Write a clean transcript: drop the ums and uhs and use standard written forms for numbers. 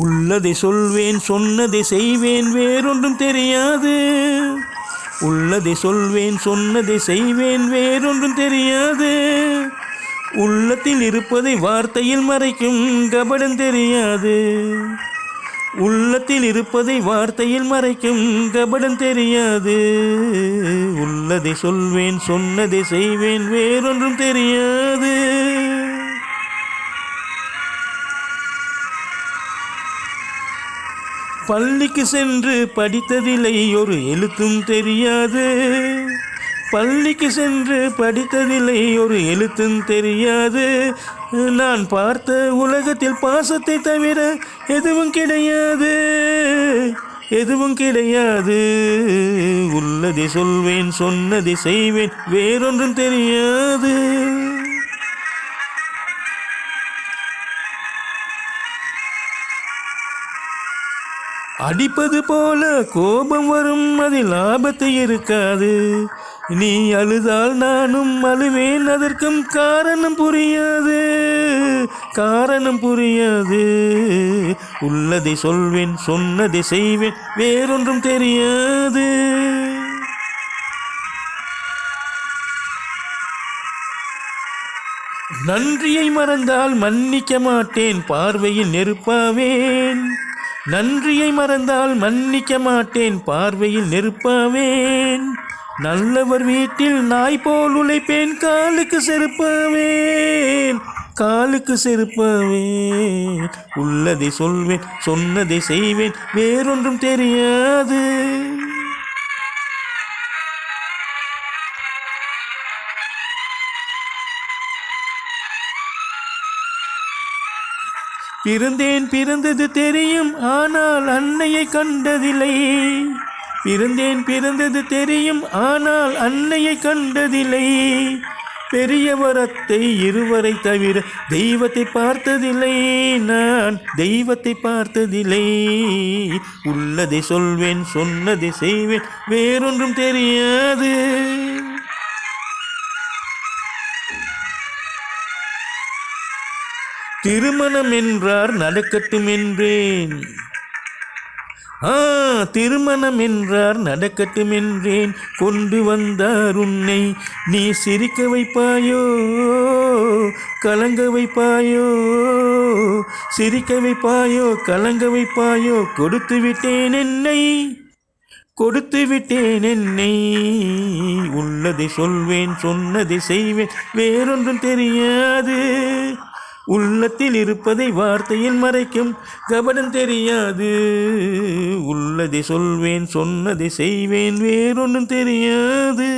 உள்ளதை சொல்வேன் சொன்னதை செய்வேன் வேறொன்றும் தெரியாது. உள்ளதை சொல்வேன் சொன்னதை செய்வேன் வேறொன்றும் தெரியாது. உள்ளத்தில் இருப்பதை வார்த்தையில் மறைக்கும் கபடம் தெரியாது. உள்ளத்தில் இருப்பதை வார்த்தையில் மறைக்கும் கபடம் தெரியாது. உள்ளதை சொல்வேன் சொன்னதை செய்வேன் வேறொன்றும் தெரியாது. பள்ளிக்கு சென்று படித்ததில்லை ஒரு எழுத்தும் தெரியாது. பள்ளிக்கு சென்று படித்ததில்லை ஒரு எழுத்தும் தெரியாது. நான் பார்த்த உலகத்தில் பாசத்தை தவிர எதுவும் கிடையாது, எதுவும் கிடையாது. உள்ளதை சொல்வேன் சொன்னதை செய்வேன் வேறொன்றும் தெரியாது. அடிப்பது போல கோபம் வரும், அதில் ஆபத்து இருக்காது. நீ அழுதால் நானும் அழுவேன், அதற்கும் காரணம் புரியாது, காரணம் புரியாது. உள்ளதை சொல்வேன் சொன்னதை செய்வேன் வேறொன்றும் தெரியாது. நன்றியை மறந்தால் மன்னிக்க மாட்டேன், பார்வையில் நெருப்பாவேன். நன்றியை மறந்தால் மன்னிக்க மாட்டேன், பார்வையில் நெருப்பாவேன். நல்லவர் வீட்டில் நாய் போல் உழைப்பேன், காலுக்கு செருப்பாவேன், காலுக்கு செருப்பாவேன். உள்ளதை சொல்வேன் சொன்னதை செய்வேன் வேறொன்றும் தெரியாது. பிறந்தேன் பிறந்தது தெரியும், ஆனால் அன்னையை கண்டதில்லை. பிறந்தேன் பிறந்தது தெரியும், ஆனால் அன்னையை கண்டதில்லை. பெரிய வரத்தை இருவரை தவிர தெய்வத்தை பார்த்ததில்லை, நான் தெய்வத்தை பார்த்ததில்லை. உள்ளதை சொல்வேன் சொன்னதை செய்வேன் வேறொன்றும் தெரியாது. திருமணம் என்றார் நடக்கட்டும் என்றேன். திருமணம் என்றார் நடக்கட்டும் என்றேன். கொண்டு வந்தார் உன்னை, நீ சிரிக்க வைப்பாயோ கலங்க வைப்பாயோ, சிரிக்க வைப்பாயோ கலங்க வைப்பாயோ. கொடுத்து விட்டேன் என்னை, கொடுத்து விட்டேன் என்னை. உள்ளதை சொல்வேன் சொன்னதை செய்வேன் வேறொன்றும் தெரியாது. உள்ளத்தில் இருப்பதை வார்த்தையில் மறைக்கும் கபடம் தெரியாது. உள்ளதை சொல்வேன் சொன்னதை செய்வேன் வேறொன்றும் தெரியாது.